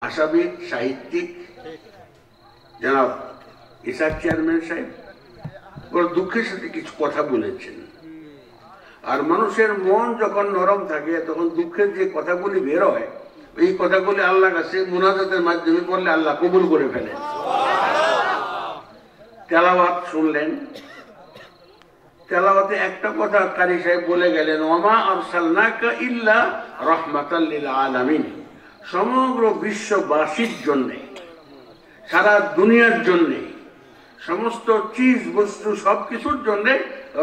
ভাষাবিদ, সাহিত্যিক জনাব ইসাক চেয়ারম্যান সাহেব বড় দুঃখের সাথে কিছু কথা বলেছেন। আর মানুষের মন যখন নরম থাকে তখন দুঃখের যে কথাগুলি বের হয়, এই কথাগুলি আল্লাহর কাছে মুনাজাতের মাধ্যমে পড়লে আল্লাহ কবুল করে ফেলেন। তেলাওয়াত শুনলেন, তেলাওয়াতে একটা কথা কারি সাহেব বলে গেলেন, ওমা আরসালনাকা ইল্লা রাহমাতাল লিল আলামিন। সমগ্র বিশ্ববাসীর জন্য, সারা দুনিয়ার জন্য, সমস্ত চিজ বস্তু সবকিছুর জন্য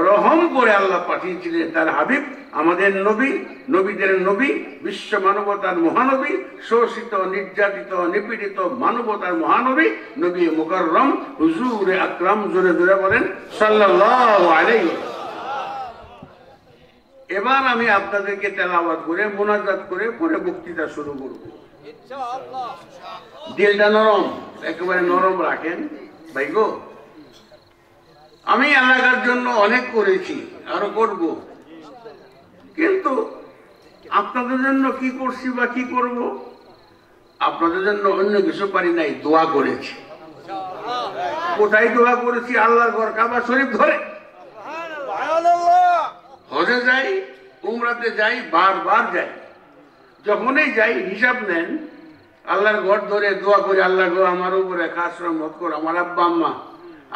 রহম করে আল্লাহ পাঠিয়েছিলেন তার হাবিব, আমাদের নবী, নবীদের নবী, বিশ্ব মানবতার মহানবী, শোষিত নির্যাতিত নিপীড়িত মানবতার মহানবী নবী মুকাররম হুজুরে আকরাম, জোরে জোরে বলেন সাল্লাল্লাহু আলাইহি ওয়াসাল্লাম। এবার আমি আপনাদেরকে তেলাওয়াত করে মুনাজাত করে পরে বক্তৃতা শুরু করব। ইনশাআল্লাহ দিলটা নরম, একেবারে নরম রাখেন ভাই গো। আমি এলাকার জন্য অনেক করেছি, আরো করব, কিন্তু আপনাদের জন্য কি করছি বা কি করব, আপনাদের জন্য অন্য কিছু পারি নাই, দোয়া করেছি। কোথায় দোয়া করেছি? আল্লাহর ঘর কাবা শরীফ ধরে। হজে যাই, উমরাতে যাই, বারবার যাই, যখনই যাই হিসাব নেন, আল্লাহর ঘর ধরে দোয়া করি, আল্লাহ গো আমার উপরে খাস রহমত কর, আমার আব্বা আম্মা,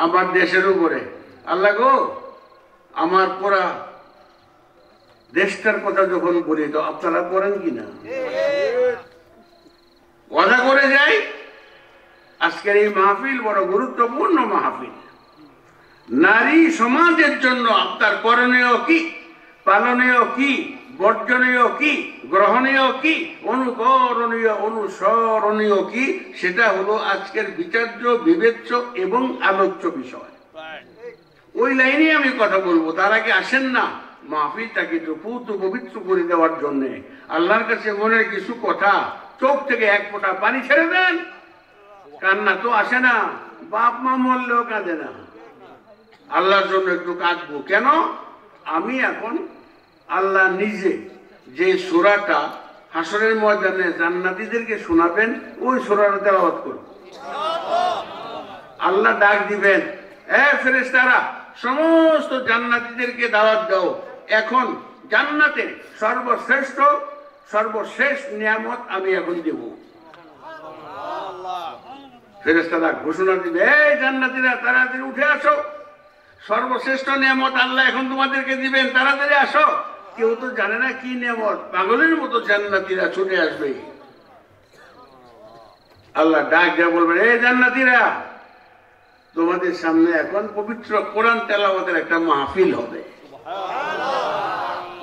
আমার দেশের উপরে, আল্লাহ গো আমার পুরা দেশটার কথা যখন বলি, তো আপনারা করেন কিনা? ওয়াদা করে যাই। আজকের এই মাহফিল বড় গুরুত্বপূর্ণ মাহফিল। নারী সমাজের জন্য আপনার করণীয় কি, পালনীয় কি, বর্জনীয় কি, গ্রহণীয় কি, অনুকরণীয় অনুসরণীয় কি, সেটা হলো আজকের বিচার্য, বিবেচ্য এবং আলোচ্য বিষয়। ওই লাইনে আমি কথা বলবো। তার আগে আসেন না মাহফিলটাকে একটু পবিত্র করে দেওয়ার জন্য আল্লাহর কাছে মনের কিছু কথা, চোখ থেকে এক ফোঁটা পানি ছেড়ে দেন। কান্না তো আসে না, বাপ মা মরলেও কাঁদে না, আল্লাহর জন্য একটু কাঁদবো। কেন? আমি এখন আল্লাহ নিজে যে সূরাটা হাসরের ময়দানে জান্নাতীদেরকে শোনাবেন, ওই সূরাটা তেলাওয়াত করব। আল্লাহ ডাক দিবেন, এ ফেরেশতারা, সমস্ত জান্নাতীদেরকে দাওয়াত দাও, এখন জান্নাতে সর্বশ্রেষ্ঠ সর্বশেষ নিয়ামত আমি এখন দেব। ফেরেশতারা ঘোষণা দিবে, এই জান্নাতীরা তাড়াতাড়ি উঠে আসো, সর্বশ্রেষ্ঠ নিয়ামত আল্লাহ এখন তোমাদেরকে দিবেন, তাড়াতাড়ি আসো। কেউ তো জানে না কি নিয়ামত, পাগলের মতো জান্নাতীরা ছুটে আসবে। আল্লাহ ডাক দেয়া বলবেন, এই জান্নাতীরা, তোমাদের সামনে এখন পবিত্র কোরআন তেলাওয়াতের একটা মাহফিল হবে।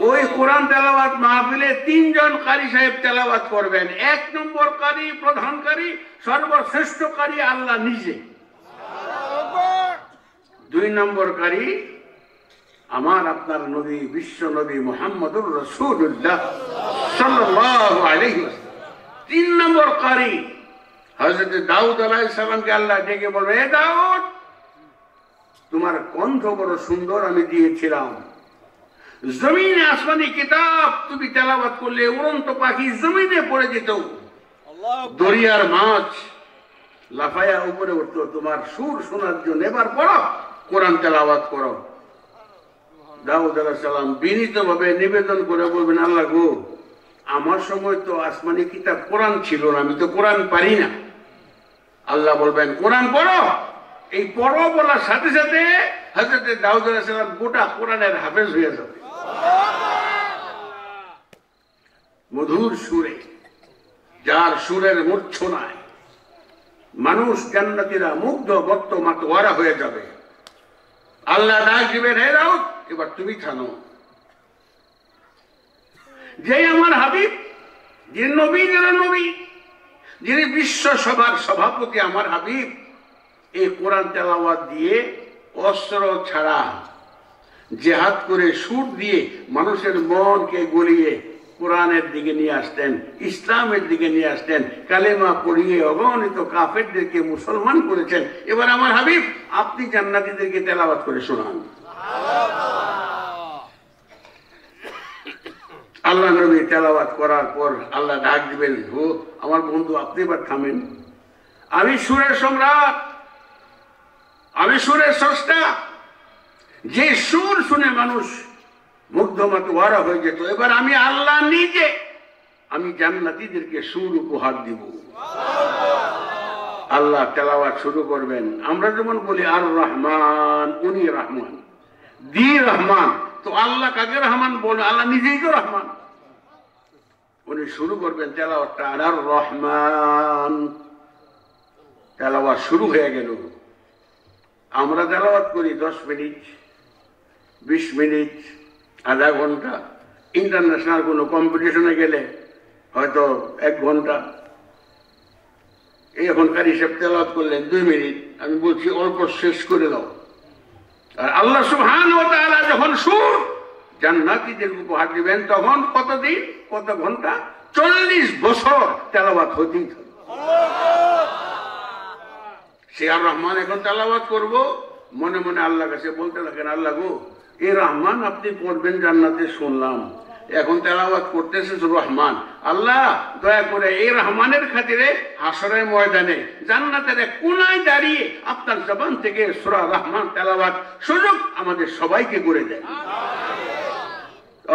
ওই কোরআন তেলাওয়াত মাহফিলে তিনজন কারি সাহেব তেলাওয়াত করবেন। এক নম্বর কারি, প্রধান কারি, সর্বশ্রেষ্ঠ কারি আল্লাহ নিজে। দুই নম্বর কারি আমার আপনার নবী, বিশ্ব নবী মুহাম্মদুর রাসূলুল্লাহ সাল্লাল্লাহু আলাইহি ওয়াসাল্লাম। তিন নম্বর কারি হযরত দাউদ আলাইহিস সালামকে আল্লাহ ডেকে বলবে, এ দাউদ, তোমার কণ্ঠ বড় সুন্দর আমি দিয়েছিলাম, জমিনে আসমানি কিতাব তুমি তেলাওয়াত করলে উড়ন্ত পাখি জমিনে পড়ে যেত, দরিয়ার মাছ লাফায়া উপরে উঠতো তোমার সুর শোনার জন্য। এবার পড়ো, কোরআন তেলাওয়াত করো। দাউদ আলাইহিস সালাম বিনীতভাবে নিবেদন করে বলবেন, আল্লাহ গো, আমার সময় তো আসমানি কিতাব কোরআন ছিল না, আমি তো কোরআন পারি না। আল্লাহ বলবেন, কোরআন পড়ো। এই পড়ো বলার সাথে সাথে হযরত দাউদ আলাইহিস সালাম গোটা কোরআনের হাফেজ হয়ে যাবে। মধুর সুরে, যার সুরের মূর্ছনায় মানুষ জান্নাতীরা মুগ্ধ মত্ত মাতোয়ারা হয়ে যাবে। আল্লাহ ডাক দিবেন, হে দাউদ, এবার তুমি থামো। যে আমার হাবিব, যে নবী, যিনি বিশ্ব সভার সভাপতি আমার হাবিব, এই কোরআন তেলাওয়াত দিয়ে অস্ত্র ছাড়া জিহাদ করে সুর দিয়ে মানুষের মনকে গলিয়ে কোরআনের দিকে নিয়ে আসতেন, ইসলামের দিকে নিয়ে আসতেন, কালেমা পড়িয়ে অগণিত কাফেরদেরকে মুসলমান করেছেন। এবার আমার হাবিব, আপনি জান্নাতীদেরকে তেলাওয়াত করে শোনান। আল্লাহ নবী তেলাওয়াত করার পর আল্লাহ ডাক দিবেন, ও আমার বন্ধু আপনি এবার থামেন, আমি সুরের সম্রাট, আমি সুরের স্রষ্টা। যে সুর শুনে মানুষ মুগ্ধ মাতোয়ারা হয়ে যেত, এবার আমি আল্লাহ নিজে আমি জান্নাতীদেরকে সুর উপহার দিব। আল্লাহ তেলাওয়াত শুরু করবেন। আমরা যেমন বলি আর রহমান, উনি রহমান, দি রহমান, তো আল্লাহ কাকে রহমান বলে? আল্লাহ নিজেই তো রহমান। উনি শুরু করবেন তেলাওয়াতটা, আর রহমান, তেলাওয়াত শুরু হয়ে গেল। আমরা তেলাওয়াত করি 10 মিনিট, 20 মিনিট, আধা ঘন্টা, ইন্টারন্যাশনাল কোনো কম্পিটিশনে গেলে হয়তো 1 ঘন্টা। এখনকার হিসেব তেলাওয়াত করলেন 2 মিনিট, আমি বলছি অল্প শেষ করে দাও। আর আল্লাহ সুবহানাহু ওয়া তাআলা যখন সুর জান্নাতীদের উপহার দিবেন, তখন কতদিন, কত ঘন্টা? 40 বছর তেলাওয়াত হতেই থাকে। সে আর রহমান এখন তেলাওয়াত করব, মনে মনে আল্লাহর কাছে বলতে থাকেন, আল্লাহ গো, এই রহমান আপনি পড়বেন জান্নাতে শুনলাম, এখন তেলাওয়াত করতেছে রহমান, আল্লাহ দয়া করে এই রহমানের খাতিরে হাসরের ময়দানে জান্নাতের এক কোনায় দাঁড়িয়ে আপনার জবান থেকে সূরা রহমান তেলাওয়াত সুযোগ আমাদের সবাইকে করে দেন।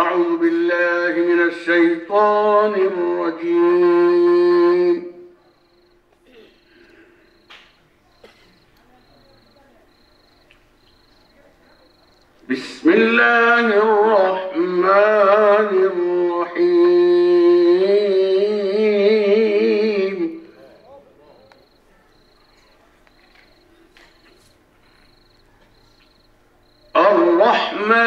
আউযু বিল্লাহি মিনাশ শাইতানির রাজীম। বিসমিল্লাহির রহমানির রহিম। আর রহমান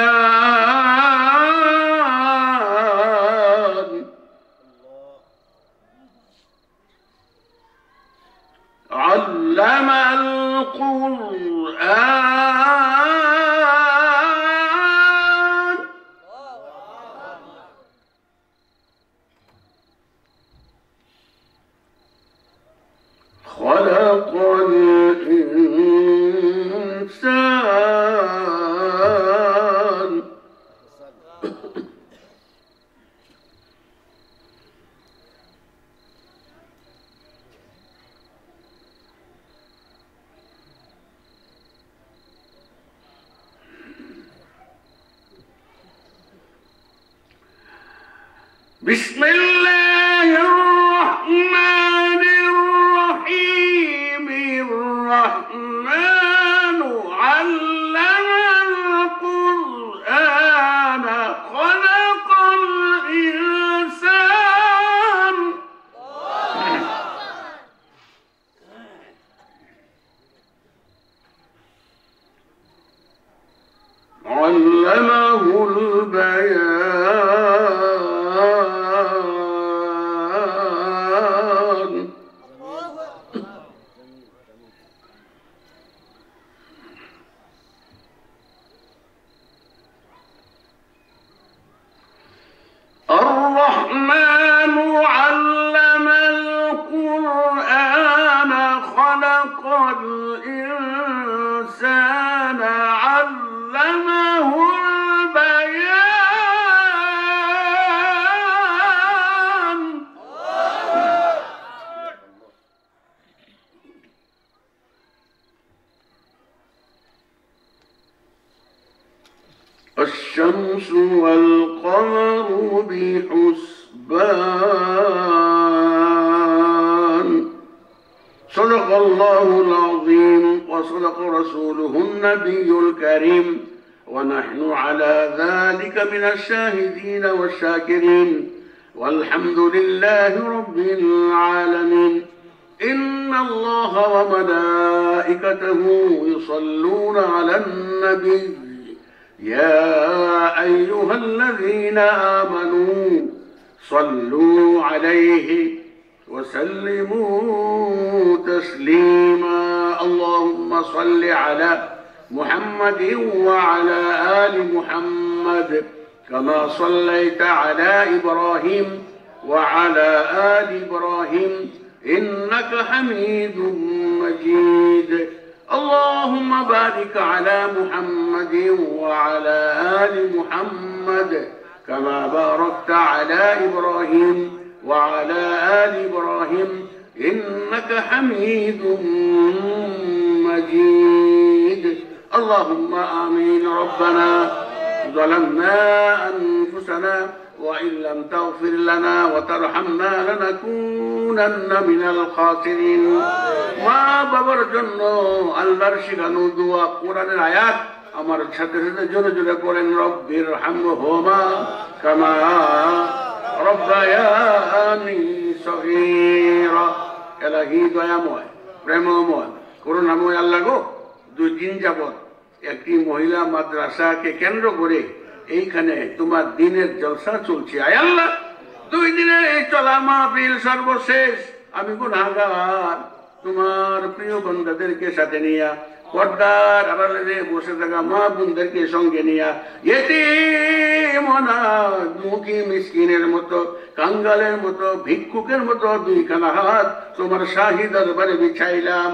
আল্লামাল কুরআন খলাকাল ইনসান বিসমিল্লাহির রহমানির রহিম। الرحمن علم القرآن خلق الإنسان علمه البيان الرحمن علم القرآن خلق الإنسان علمه البيان الشمس والقمر بحسبان صدق الله العظيم وصدق رسوله النبي الكريم ونحن على ذلك من الشاهدين والشاكرين والحمد لله رب العالمين. إن الله وملائكته يصلون على النبي يا أيها الذين آمنوا صلوا عليه وسلموا تسليما. اللهم صل على محمد وعلى آل محمد كما صليت على إبراهيم وعلى آل إبراهيم إنك حميد مجيد. اللهم بارك على محمد وعلى آل محمد كما باركت على إبراهيم وعلى آل إبراهيم إنك حميد مجيد اللهم آمين ربنا ظلمنا أنفسنا وإن لم تغفر لنا وترحمنا لنكونن من الخاسرين মা বাবার জন্য আল্লাহর শিখানো দোয়া কোরআনের আয়াত আমার সাথে সাথে জোরে জোরে পড়েন রব্বির হামহুমা কামা রব্বায়ানি সগীরা এলাহি দয়াময় প্রেমময় করুণাময় আল্লাহ গো 2 দিন যাবত একটি মহিলা মাদ্রাসাকে কেন্দ্র করে এইখানে তোমার দিনের জলসা চলছে আয় আল্লাহ 2 দিনের এই চলা মাহফিল সর্বশেষ আমি গুনাহগার তোমার প্রিয় বান্দাদেরকে সাথে নিয়া পর্দার আড়ালে বসে থাকা মা বোনদেরকে সঙ্গে নিয়া ইতিম অনাথ মুখী মিসকিনের মতো কাঙ্গালের মতো ভিক্ষুকের মতো 2 খানা হাত তোমার শাহী দরবারে বিছাইলাম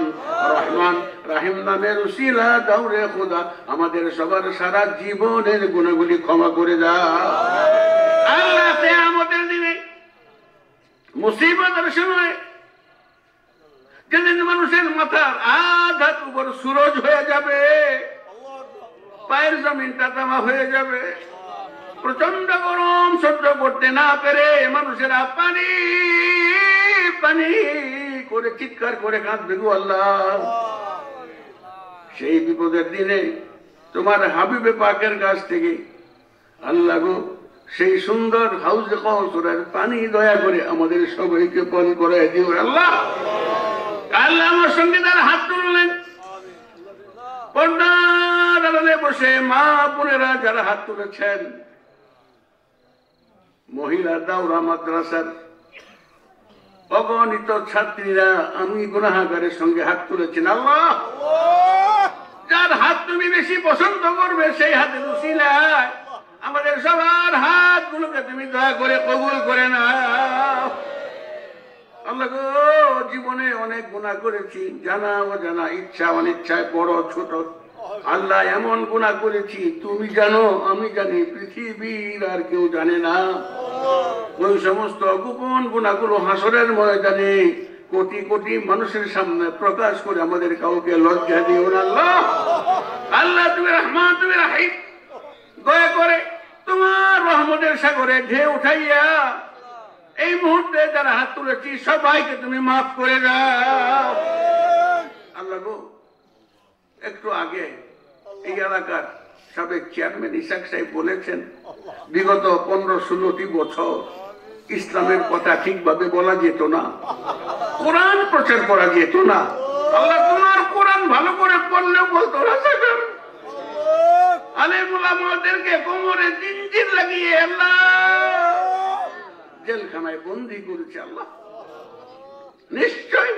রহমান রাহিম নামের উসিলা দাও রে খোদা আমাদের সবার সারা জীবনের গুনাহগুলি ক্ষমা করে দাও আল্লাহ কিয়ামতের দিনে মুসিবতের সময় যেদিন মানুষের মাথার আধার উপর সূরজ হয়ে যাবে পায়ের জমিনটা তামা হয়ে যাবে প্রচন্ড গরম সহ্য করতে না পেরে মানুষেরা পানি পানি করে চিৎকার করে কাঁদবে গো আল্লাহ সেই বিপদের দিনে তোমার হাবিবে পাকের কাছ থেকে আল্লাহ গো সেই সুন্দর হাউজে কাউসারের পানি দয়া করে আমাদের সবাইকে পান করায় দিও আল্লাহ আল্লাহ আমার সঙ্গে তার হাত তুললেন পর্দার আড়ালে বসে মা বোনেরা যারা হাত তুলেছেন মহিলা দাওরা মাদ্রাসার অগণিত ছাত্রীরা আমি গুনাহগারের সঙ্গে হাত তুলেছেন আল্লাহ যার হাত তুমি বেশি পছন্দ করবে সেই হাতের উসিলায় আমাদের সবার হাতগুলোকে তুমি দয়া করে কবুল করে নাও আল্লাহ গো জীবনে অনেক গুনাহ করেছি জানা অজানা ইচ্ছা অনিচ্ছায় বড় ছোট আল্লাহ এমন গুনাহ করেছি তুমি জানো আমি জানি পৃথিবীর আর কেউ জানে না ওই সমস্ত গোপন গুনাহগুলো হাসরের ময়দানে কোটি কোটি মানুষের সামনে প্রকাশ করে আমাদের কাউকে লজ্জা দিও না আল্লাহ আল্লাহ তুমি রহমান তুমি রাহিম দয়া করে তোমার রহমতের সাগরে ঢেউ উঠাইয়া এই মুহূর্তে যারা হাত তুলেছি সবাইকে তুমি মাফ করে দাও আল্লাহ গো একটু আগে এই এলাকার সাবেক চেয়ারম্যান ইসাক সাহেব বলেছেন বিগত 15-16টি বছর ইসলামের কথা ঠিকভাবে বলা যেত না কোরআন প্রচার করা যেত না আল্লাহ তোমার কোরআন ভালো করে পড়লেও বলতো আলেম উলামাদেরকে কোমরে জিনজির লাগিয়ে আল্লাহ জেলখানায় বন্দী করেছে আল্লাহ নিশ্চয়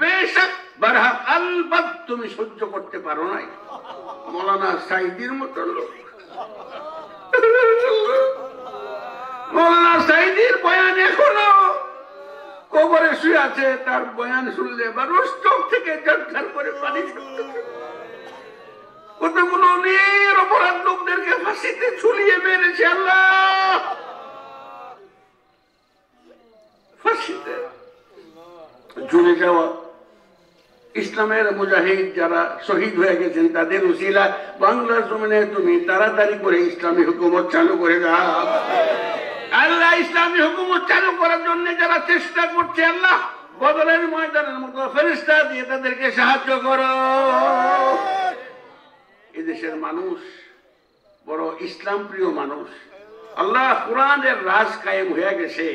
বেশক বারহাক আলবাত তুমি সহ্য করতে পারো নাই মৌলানা সাইদির মতো লোক মৌলানা সাইদির বয়ান এখনো কবরে শুয়ে আছে তার বয়ান শুনলে মানুষ চোখ থেকে ঝরঝর করে পানি ছুটতেছে কতগুলো নিরপরাধ লোকদেরকে ফাঁসিতে ঝুলিয়ে মেরেছে আল্লাহ ফাঁসিতে ঝুলে যাওয়া ইসলামের মুজাহিদ যারা শহীদ হয়ে গেছেন তাদের উসিলায় বাংলার জমিনে তুমি তাড়াতাড়ি করে ইসলামী হুকুমত চালু করে দাও আল্লাহ ইসলামী হুকুমত চালু করার জন্য যারা চেষ্টা করছে আল্লাহ বদলের ময়দানের মতো ফেরেশতা দিয়ে তাদেরকে সাহায্য করো এদেশের মানুষ বড় ইসলাম প্রিয় মানুষ আল্লাহ কোরআনের রাজ কায়েম হয়ে গেছে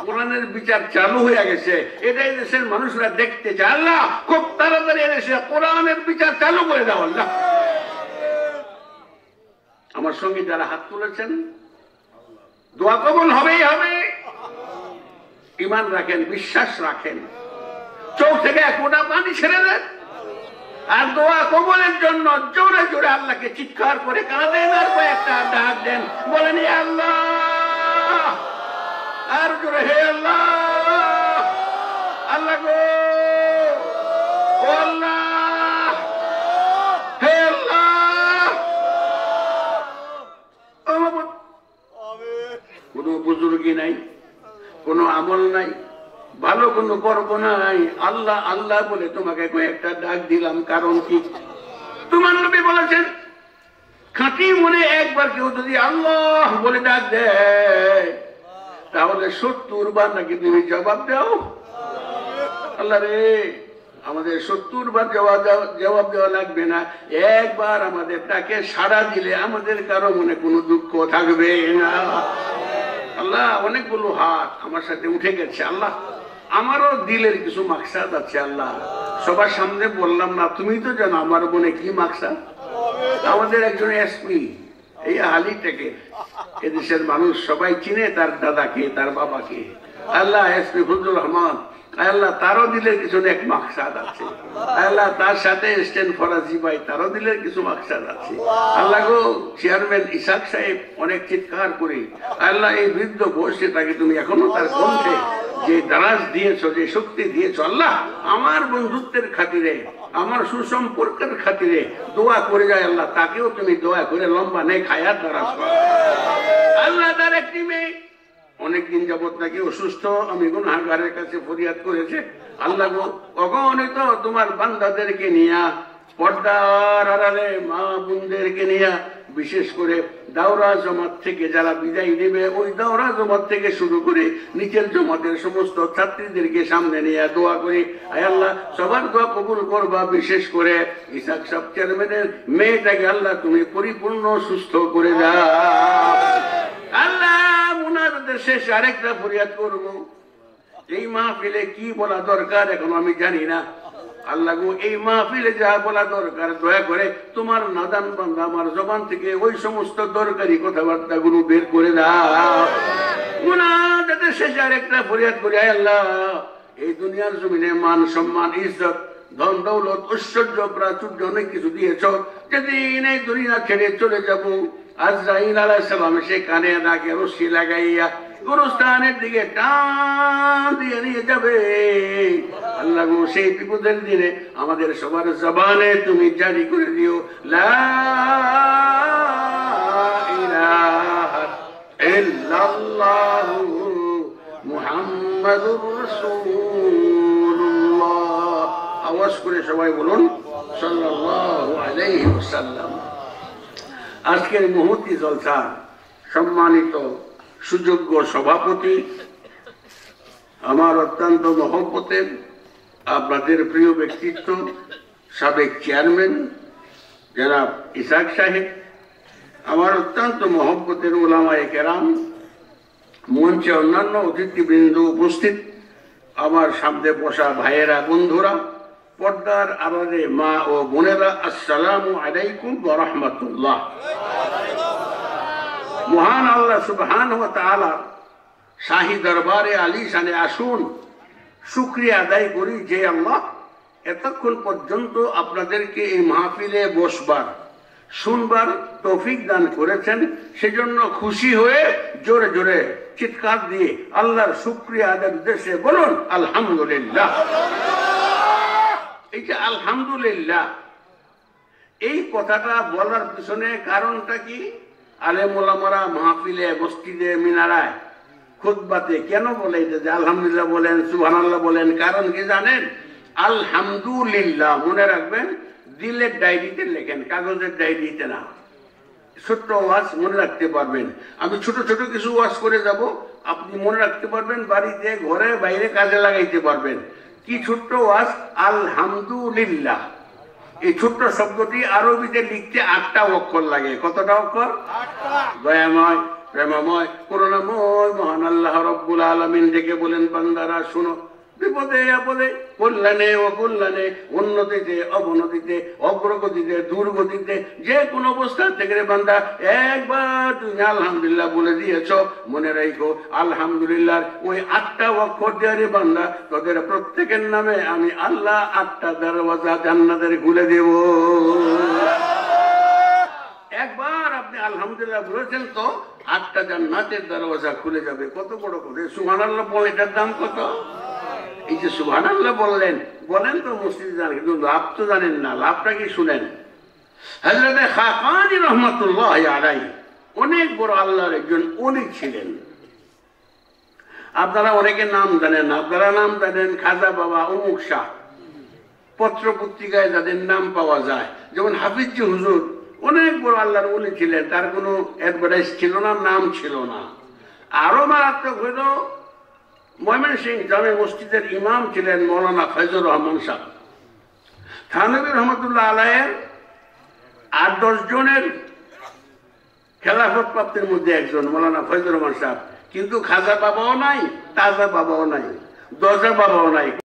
কোরআনের বিচার চালু হয়ে গেছে এটাই দেশের মানুষরা দেখতে চায় আল্লাহ খুব তাড়াতাড়ি এদেশে কোরআনের বিচার চালু করে দাও আল্লাহ আমার সঙ্গে যারা হাত তুলেছেন দোয়া কবুল হবেই হবে ঈমান রাখেন বিশ্বাস রাখেন চোখ থেকে এক ফোঁটা পানি ছেড়ে দেন আর দোয়া কবুলের জন্য জোরে জোরে আল্লাহকে চিৎকার করে কাঁদেন আর কয়েকটা ডাক দেন বলেন হে আল্লাহ আর জোরে হে আল্লাহ আল্লাহ গো ও আল্লাহ হে আল্লাহ কোনো গর্ব নাই। আল্লাহ আল্লাহ বলে তোমাকে কয়েকটা ডাক দিলাম, কারণ কি? তোমার নবী বলেছেন খাঁটি মনে একবার কেউ যদি আল্লাহ বলে ডাক দেয় তাহলে 70 বার নাকি তুমি জবাব দাও। আল্লাহ রে, আমাদের 70 বার জবাব দেওয়া লাগবে না, একবার আমাদের তাকে সাড়া দিলে আমাদের কারো মনে কোনো দুঃখ থাকবে না। আল্লাহ, অনেকগুলো হাত আমার সাথে উঠে গেছে। আল্লাহ, আমারও দিলের কিছু মাকসাদ আছে। আল্লাহ, সবার সামনে বললাম না, তুমি তো জানো আমার মনে কি মাকসাদ। আমাদের একজন এসপি এই হালি থেকে, এদেশের মানুষ সবাই চিনে তার দাদাকে, তার বাবাকে। আল্লাহ, এসপি ফজলুর রহমান, আল্লাহ তারও দিলের কিছু এক মাকসাদ আছে। আল্লাহ, তার সাথে স্ট্যান্ড ফরাজি ভাই, তারও দিলের কিছু মাকসাদ আছে। আল্লাহ গো, চেয়ারম্যান ইসাক সাহেব অনেক চিৎকার করে, আল্লাহ এই বৃদ্ধ বয়সে তাকে তুমি এখনো তার কণ্ঠে যে দারাজ দিয়েছ, যে শক্তি দিয়েছ, আল্লাহ আমার বন্ধুত্বের খাতিরে, আমার সুসম্পর্কের খাতিরে দোয়া করে যায়। আল্লাহ, তাকেও তুমি দোয়া করে লম্বা নেক হায়াত দারাজ করো। আল্লাহ, তার একটি মেয়ে অনেকদিন যাবত নাকি অসুস্থ, আমি গুনাহগারের কাছে ফরিয়াদ করেছে। আল্লাহ গো, অগণিত তোমার বান্দাদেরকে নিয়া, পর্দার আড়ালে মা বোনদেরকে নিয়া, বিশেষ করে দাওরা জমাত থেকে যারা বিদায় নেবে, ওই দাওরা জমাত থেকে শুরু করে নিচের জমাতের সমস্ত ছাত্রীদেরকে সামনে নিয়ে দোয়া করি। আয় আল্লাহ, সবার দোয়া কবুল করবা। বিশেষ করে ইসাক সাহেব চেয়ারম্যানের মেয়েটাকে আল্লাহ তুমি পরিপূর্ণ সুস্থ করে দাও। আল্লাহ, মুনাজাতের শেষে আরেকটা ফরিয়াদ করব। এই মাহফিলে কি বলা দরকার এখন আমি জানি না। আল্লাহ গো, এই মাহফিলে যা বলা দরকার দয়া করে তোমার নাদান বান্দা আমার জবান থেকে ওই সমস্ত দরকারি কথাবার্তা গুলো বের করে দাও। মুনাজাতের শেষে আরেকটা ফরিয়াদ করি, আয় আল্লাহ এই দুনিয়ার জমিনে মান সম্মান ইজ্জত ধন দৌলত ঐশ্বর্য প্রাচুর্য অনেক কিছু দিয়েছ, যেদিন এই দুনিয়া ছেড়ে চলে যাব আজরাইল আলাইহিস সালাম সে কানে নাকে রশি লাগাইয়া গুরুস্থানের দিকে টান দিয়ে নিয়ে যাবে। আল্লাহ গো, সেই বিপদের দিনে আমাদের সবার জবানে তুমি জারি করে দিও লা ইলাহা ইল্লাল্লাহু মুহাম্মাদুর রাসূলুল্লাহ। আওয়াজ করে সবাই বলুন সাল্লাল্লাহু আলাইহি ওয়াসাল্লাম। আজকের মুহূর্তে জলসা সম্মানিত সুযোগ্য সভাপতি, আমার অত্যন্ত মহব্বতের আপনাদের প্রিয় ব্যক্তিত্ব সাবেক চেয়ারম্যান জনাব ইসাক সাহেব, আমার অত্যন্ত মহব্বতের উলামায়ে কেরাম, মঞ্চে অন্যান্য অতিথিবৃন্দ উপস্থিত, আমার সামনে বসা ভাইয়েরা বন্ধুরা, পর্দার আড়ালে মা ও বোনেরা, আসসালামু আলাইকুম ওয়া রাহমাতুল্লাহ। মহান আল্লাহ সুবহানাহু ওয়া তাআলা শাহী দরবারে আলিশানে আসুন শুকরিয়া আদায় করি যে আল্লাহ এতক্ষণ পর্যন্ত আপনাদেরকে এই মাহফিলে বসবার শুনবার তৌফিক দান করেছেন। সেজন্য খুশি হয়ে জোরে জোরে চিৎকার দিয়ে আল্লাহর শুকরিয়া আদায়ের উদ্দেশ্যে বলুন আলহামদুলিল্লাহ। এই যে আলহামদুলিল্লাহ, এই কথাটা বলার পিছনে কারণটা কি? আলেম ওলামারা মাহফিলে, মসজিদে, মিনারায়, খুতবাতে কেন বলে যে আলহামদুলিল্লাহ বলেন, সুবহানাল্লাহ বলেন? কারণ কি জানেন? আলহামদুলিল্লাহ মনে রাখবেন, দিলের ডায়েরিতে লেখেন, কাগজের ডায়েরিতে না। ছোট্ট ওয়াজ মনে রাখতে পারবেন। আমি ছোট ছোট কিছু ওয়াজ করে যাব, আপনি মনে রাখতে পারবেন, বাড়িতে ঘরে বাইরে কাজে লাগাইতে পারবেন। কি ছোট্ট ওয়াজ? আলহামদুলিল্লাহ। এই ছোট্ট শব্দটি আরবিতে লিখতে 8টা অক্ষর লাগে। কতটা অক্ষর? 8টা। দয়াময়, প্রেমময়, করুণাময় মহান আল্লাহ রব্বুল আলামিন ডেকে বলেন, বান্দারা শুনো, বিপদে আপদে, কল্যাণে অকল্যাণে, উন্নতিতে অবনতিতে, অগ্রগতিতে দুর্গতিতে, যে কোন অবস্থা থেকে রে বান্দা একবার তুমি আলহামদুলিল্লাহ বলে দিয়েছ, মনে রাখো আলহামদুলিল্লাহ ওই 8টা অক্ষর দিয়ে রে বান্দা তোদের প্রত্যেকের নামে আমি আল্লাহ 8টা দরওয়াজা জান্নাতের খুলে দেব। একবার আপনি আলহামদুলিল্লাহ বলেছেন তো 8টা জান্নাতের দরওয়াজা খুলে যাবে। কত বড় করে সুবহানাল্লাহ বলে, এটার দাম কত? এই যে সুবহানাল্লাহ বললেন, বলেন তো মসজিদে জানেন, কিন্তু লাভ তো জানেন না। লাভটা কি শুনেন? হযরত খাকানী রাহমাতুল্লাহি আলাইহি অনেক বড় আল্লাহর একজন ওলি ছিলেন। আপনারা অনেকে নাম জানেন, আপনারা নাম জানেন খাজা বাবা অমুক শাহ, পত্র পত্রিকায় যাদের নাম পাওয়া যায়, যেমন হাফিজি হুজুর অনেক বড় আল্লাহর ওলি ছিলেন, তার কোনো অ্যাডভার্টাইজ ছিল না, নাম ছিল না। আরো মারাত্মক হইল ময়মনসিংহ জামে মসজিদের ইমাম ছিলেন মৌলানা ফয়জুর রহমান সাহেব। থানভী রহমতুল্লাহ আলাইয়ের 8-10 জনের খেলাফত প্রাপ্তির মধ্যে একজন মৌলানা ফয়জুর রহমান সাহেব, কিন্তু খাজা বাবাও নাই, তাজা বাবাও নাই, দজা বাবাও নাই।